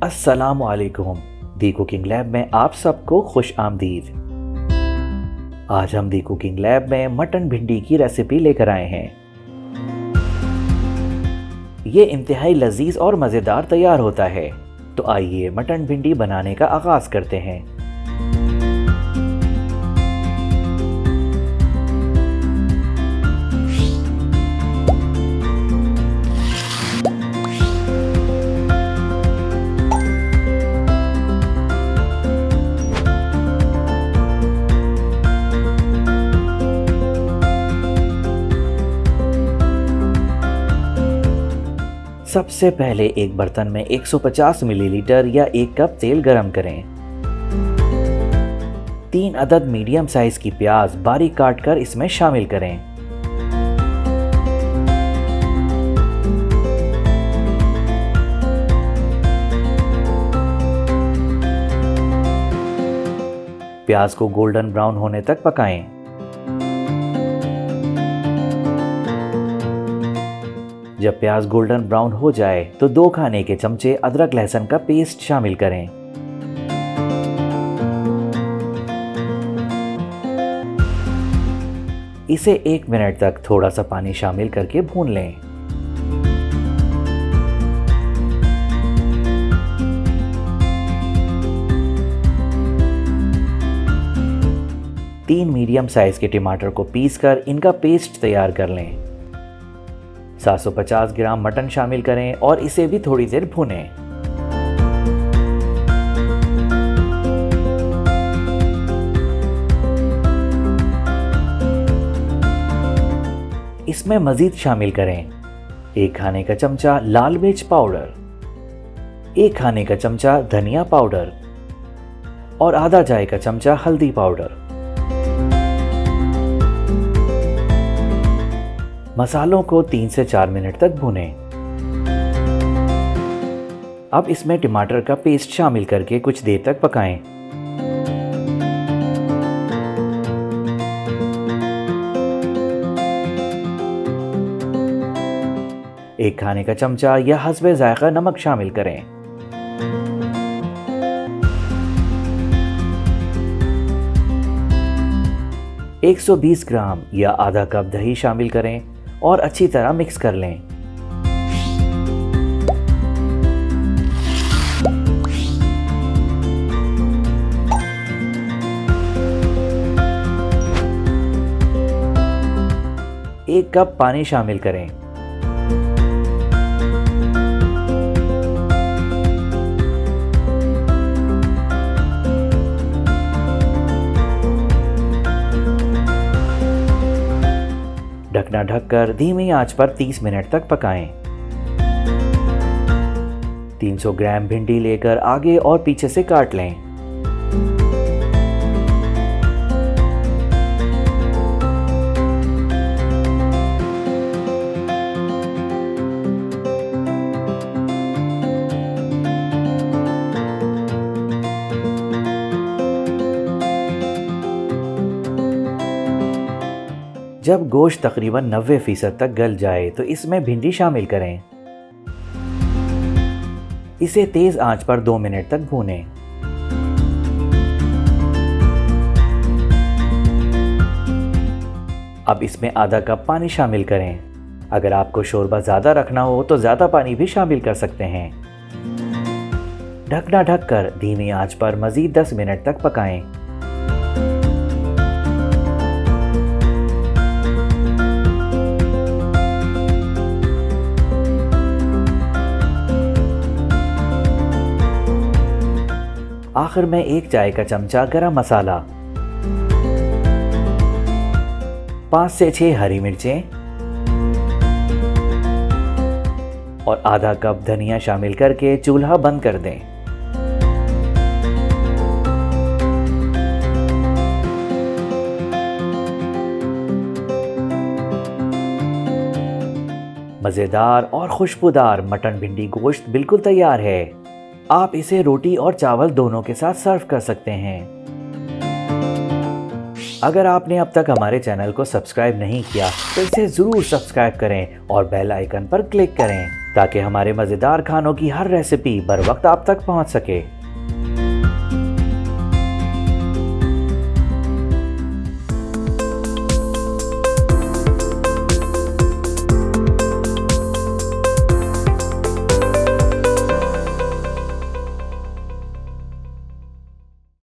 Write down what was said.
अस्सलामुअलैकुम। दी cooking lab में आप सबको खुश आमदीद। आज हम दी कुकिंग लैब में मटन भिंडी की रेसिपी लेकर आए हैं। ये इंतहाई लजीज और मज़ेदार तैयार होता है। तो आइए मटन भिंडी बनाने का आगाज़ करते हैं। सबसे पहले एक बर्तन में 150 मिलीलीटर या 1 कप तेल गरम करें। 3 अदद मीडियम साइज की प्याज बारीक काटकर इसमें शामिल करें। प्याज को गोल्डन ब्राउन होने तक पकाएं। जब प्याज गोल्डन ब्राउन हो जाए तो 2 खाने के चमचे अदरक लहसुन का पेस्ट शामिल करें। इसे 1 मिनट तक थोड़ा सा पानी शामिल करके भून लें। तीन मीडियम साइज के टमाटर को पीसकर इनका पेस्ट तैयार कर लें। 750 ग्राम मटन शामिल करें और इसे भी थोड़ी देर भूनें। इसमें मजीद शामिल करें 1 खाने का चमचा लाल मिर्च पाउडर, 1 खाने का चमचा धनिया पाउडर और आधा चाय का चमचा हल्दी पाउडर। मसालों को 3 से 4 मिनट तक भूनें। अब इसमें टमाटर का पेस्ट शामिल करके कुछ देर तक पकाएं। एक खाने का चमचा या हस्बे जायका नमक शामिल करें। एक 120 ग्राम या आधा कप दही शामिल करें और अच्छी तरह मिक्स कर लें। एक कप पानी शामिल करें। ढकना ढककर धीमी आंच पर 30 मिनट तक पकाएं। 300 ग्राम भिंडी लेकर आगे और पीछे से काट लें। जब गोश्त तकरीबन 90% तक गल जाए तो इसमें भिंडी शामिल करें। इसे तेज आंच पर 2 मिनट तक भूनें। अब इसमें आधा कप पानी शामिल करें। अगर आपको शोरबा ज़्यादा रखना हो तो ज़्यादा पानी भी शामिल कर सकते हैं। ढकना ढककर धीमी आंच पर मज़ीद 10 मिनट तक पकाएं। आखिर में 1 चाय का चमचा गरम मसाला, 5 से 6 हरी मिर्चें और आधा कप धनिया शामिल करके चूल्हा बंद कर दें। मज़ेदार और खुशबूदार मटन भिंडी गोश्त बिल्कुल तैयार है। आप इसे रोटी और चावल दोनों के साथ सर्व कर सकते हैं। अगर आपने अब तक हमारे चैनल को सब्सक्राइब नहीं किया तो इसे ज़रूर सब्सक्राइब करें और बेल आइकन पर क्लिक करें ताकि हमारे मज़ेदार खानों की हर रेसिपी बर वक्त आप तक पहुंच सके।